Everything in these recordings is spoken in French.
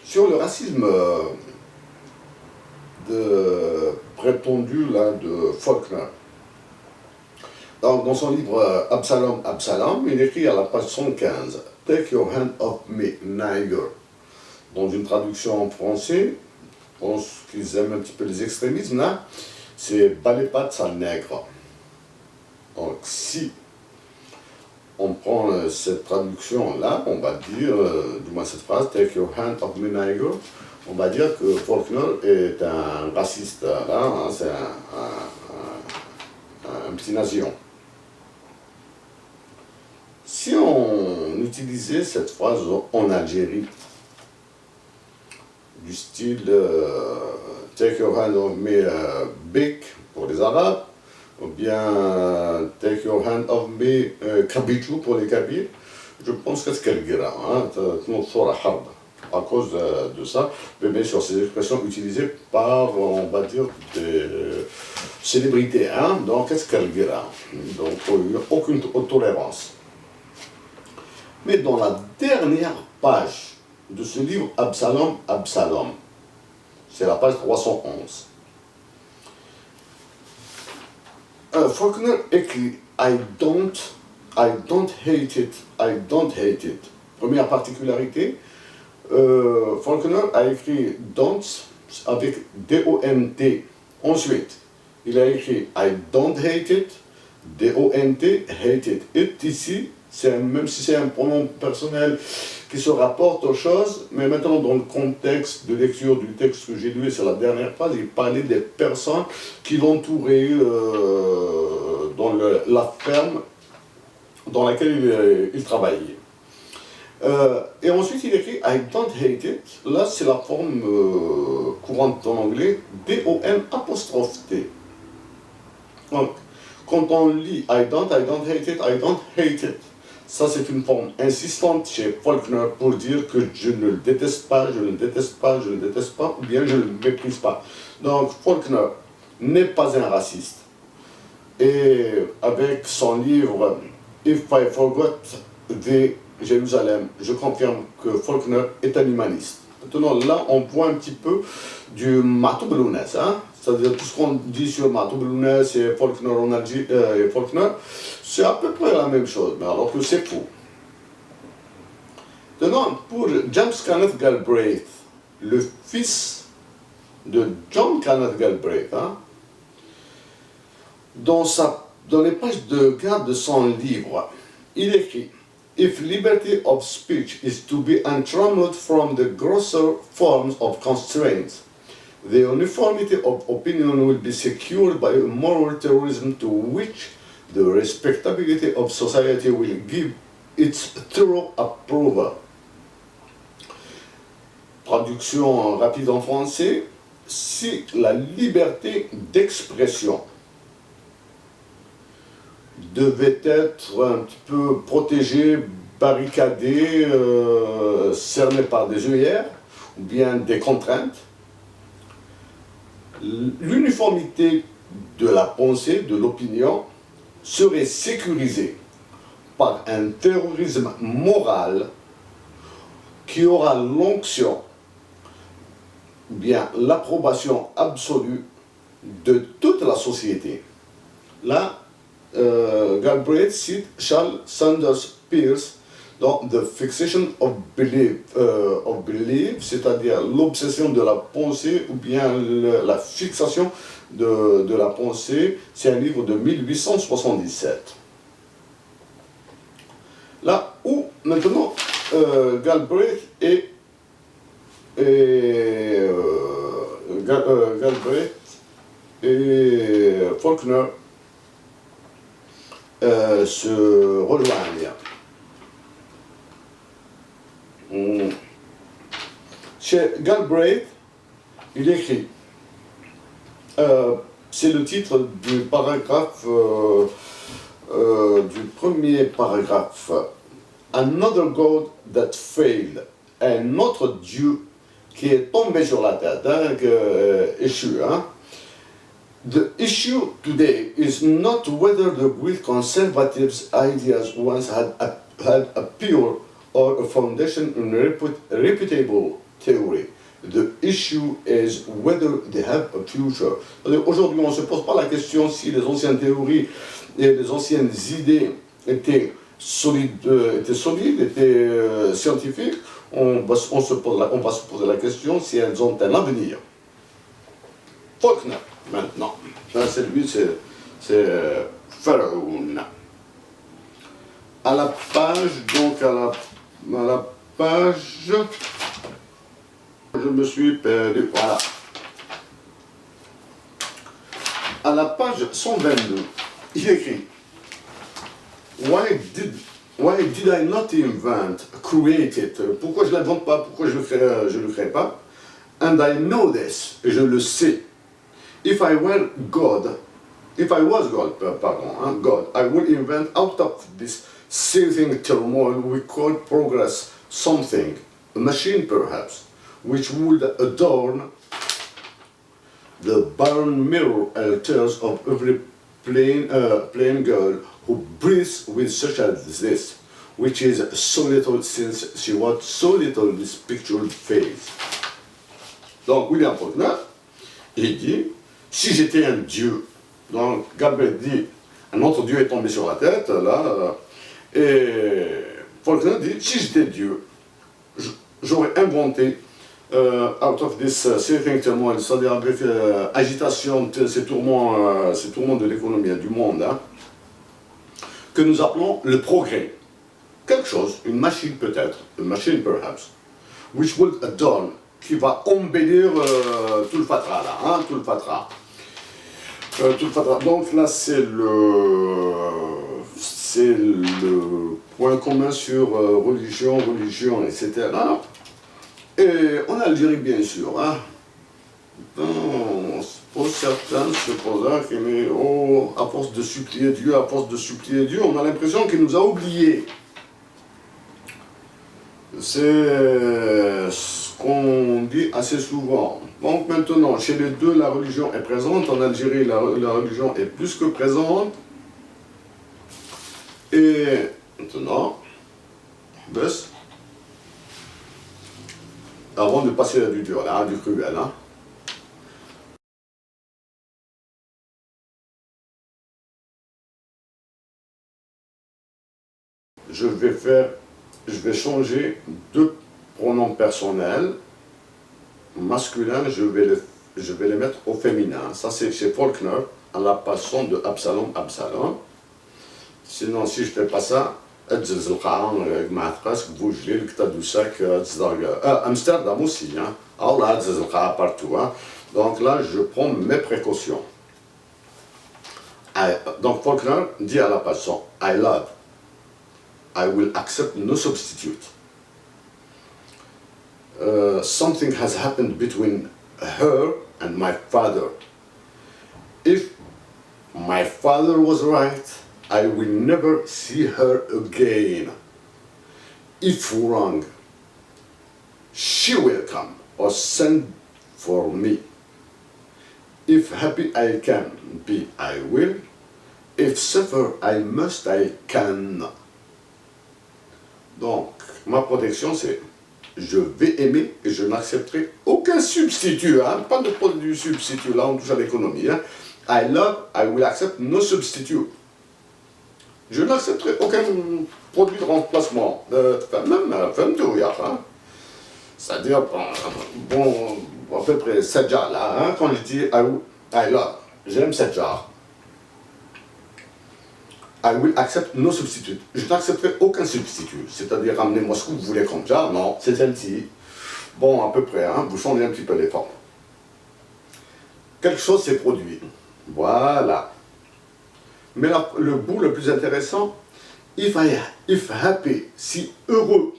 Sur le racisme prétendu là, de Faulkner. Donc, dans son livre Absalom, Absalom, il écrit à la page 115 « Take your hand off me, nigger ». Dans une traduction en français, je pense qu'ils aiment un petit peu les extrémismes là, c'est « bas les pattes, sale nègre ». Donc, si on prend cette traduction-là, on va dire, du moins cette phrase, « Take your hand off me, nigger », on va dire que Faulkner est un raciste, là, hein, c'est un petit nazion. Si on utilisait cette phrase en Algérie, du style « Take your hand off me, big » pour les Arabes, ou bien « Take your hand off me, kabichou » pour les Kabyles, je pense que c'est quelque chose, hein, à cause de ça, mais bien sûr, ces expressions utilisées par, on va dire, des célébrités, hein, donc qu'est-ce qu'elle dira? Donc, aucune tolérance. Mais dans la dernière page de ce livre, Absalom, Absalom, c'est la page 311, Faulkner écrit I don't hate it, I don't hate it. Première particularité, Faulkner a écrit don't avec D-O-N-T. Ensuite, il a écrit I don't hate it, D-O-N-T, hate it. It ici, même si c'est un pronom personnel qui se rapporte aux choses, mais maintenant dans le contexte de lecture du texte que j'ai lu, c'est la dernière phrase, il parlait des personnes qui l'entouraient dans la ferme dans laquelle il travaillait. Et ensuite il écrit I don't hate it, là c'est la forme courante en anglais, D-O-N''T. Donc, quand on lit I don't hate it, I don't hate it, ça c'est une forme insistante chez Faulkner pour dire que je ne le déteste pas, je ne le déteste pas, je ne le déteste pas, ou bien je ne le méprise pas. Donc Faulkner n'est pas un raciste. Et avec son livre If I Forgot the Jérusalem, je confirme que Faulkner est un humaniste. Maintenant, là, on voit un petit peu du Matoublounès, hein? C'est-à-dire tout ce qu'on dit sur Matoublounès et Faulkner en Algérie, et Faulkner, c'est à peu près la même chose, mais alors que c'est faux. Maintenant, pour James Kenneth Galbraith, le fils de John Kenneth Galbraith, hein, dans les pages de garde de son livre, il écrit If liberty of speech is to be untrammeled from the grosser forms of constraints, the uniformity of opinion will be secured by a moral terrorism to which the respectability of society will give its thorough approval. Traduction rapide en français, si la liberté d'expression devait être un petit peu protégé, barricadé, cerné par des œillères ou bien des contraintes, l'uniformité de la pensée, de l'opinion, serait sécurisée par un terrorisme moral qui aura l'onction, ou bien l'approbation absolue de toute la société. Là, Galbraith cite Charles Sanders Peirce dans The Fixation of Belief, c'est-à-dire l'obsession de la pensée ou bien la fixation de la pensée. C'est un livre de 1877. Là où maintenant Galbraith et Faulkner se rejoignent. Chez Galbraith, il écrit, c'est le titre du paragraphe, du premier paragraphe, Another God that failed, un autre Dieu qui est tombé sur la tête, hein, échu, hein. The issue today is not whether the great conservatives' ideas once had a pure or a foundation in reputable theory. The issue is whether they have a future. Aujourd'hui, on ne se pose pas la question si les anciennes théories et les anciennes idées étaient solides, scientifiques. On va se poser la question si elles ont un avenir. Faulkner, maintenant. C'est lui, c'est Pharaon. À la page, donc à la page, je me suis perdu, voilà. À la page 122, il écrit Why did I not invent, create it? Pourquoi je ne l'invente pas? Pourquoi je le ferai pas? And I know this, et je le sais. If I was God, I would invent out of this seething turmoil we call progress something, a machine perhaps, which would adorn the barren mirror altars of every plain girl who breathes with such as this, which is so little since she was so little this pictured face. Donc William Faulkner, il dit, si j'étais un dieu, donc Gabriel dit, un autre dieu est tombé sur la tête, là, et Faulkner dit, si j'étais dieu, j'aurais inventé out of this seething turmoil, c'est-à-dire avec agitation, ces tourments de l'économie, du monde, hein, que nous appelons le progrès. Quelque chose, une machine peut-être, a machine perhaps, which will adorn, qui va embellir tout le fatras là, hein, tout le fatras. Donc là c'est le point commun sur religion, etc. Et en Algérie bien sûr, hein. Pour certains se posent que mais à force de supplier Dieu, on a l'impression qu'il nous a oubliés. C'est ce qu'on dit assez souvent. Donc maintenant, chez les deux, la religion est présente. En Algérie, la religion est plus que présente. Et maintenant, avant de passer à du dur, là, du cruel, hein, je vais changer deux pronoms personnels masculins, je vais les mettre au féminin. Ça c'est chez Faulkner, à la façon de Absalom. Sinon, si je ne fais pas ça, Amsterdam aussi, hein. Partout, hein. Donc là, je prends mes précautions. Donc Faulkner dit à la façon, I love. I will accept no substitute. Something has happened between her and my father. If my father was right, I will never see her again. If wrong, she will come or send for me. If happy I can be, I will. If suffer I must, I can. Donc, ma protection, c'est je vais aimer et je n'accepterai aucun substitut, hein, pas de produit substitut, là on touche à l'économie. Hein. I love, I will accept no substitute. Je n'accepterai aucun produit de remplacement, même tout, hein. C'est-à-dire, bon, à peu près 7 jars là, hein, quand je dis I love, j'aime 7 jars. I will accept no substitute. Je n'accepterai aucun substitut. C'est-à-dire, ramenez-moi ce que vous voulez comme jar. Non, c'est celle-ci. Bon, à peu près, hein, vous changez un petit peu les formes. Quelque chose s'est produit. Voilà. Mais là, le bout le plus intéressant, if happy, si heureux,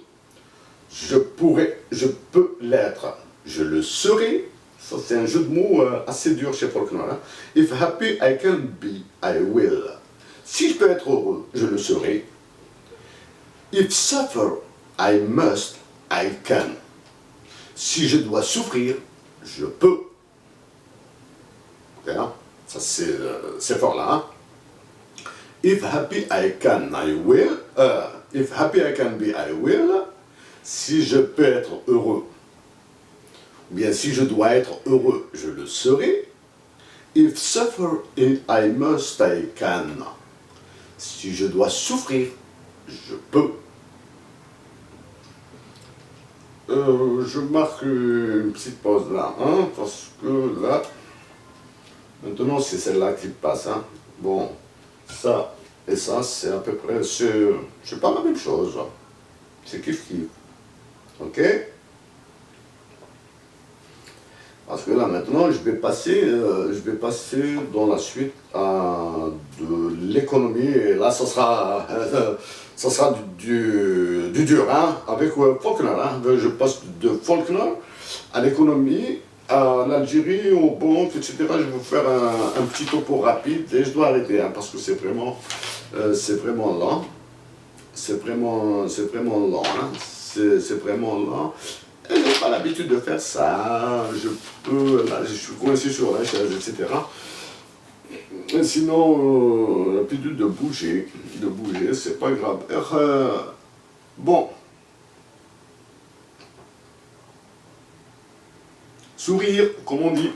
je peux l'être, je le serai. Ça, c'est un jeu de mots assez dur chez Faulkner. Hein. If happy I can be, I will. Si je peux être heureux, je le serai. If suffer, I must, I can. Si je dois souffrir, je peux. D'accord? Ça c'est fort là. Hein? If happy I can, I will. If happy I can be, I will. Si je peux être heureux, Bien, si je dois être heureux, je le serai. If suffer I must, I can. Si je dois souffrir, je peux. Je marque une petite pause là, hein, parce que là, maintenant c'est celle-là qui passe. Hein. Bon, ça et ça, c'est à peu près, c'est pas la même chose. C'est kiff-kiff. Ok? Parce que là maintenant, je vais passer dans la suite de l'économie. Et là, ça sera du dur, hein, avec Faulkner. Hein. Je passe de Faulkner à l'économie, à l'Algérie, aux banques, etc. Je vais vous faire un petit topo rapide et je dois arrêter, hein, parce que c'est vraiment lent. C'est vraiment lent. Hein. C'est vraiment lent. Et je n'ai pas l'habitude de faire ça. Là, je suis coincé sur la chaise, etc. Et sinon, l'habitude de bouger, c'est pas grave. Bon, sourire, comme on dit.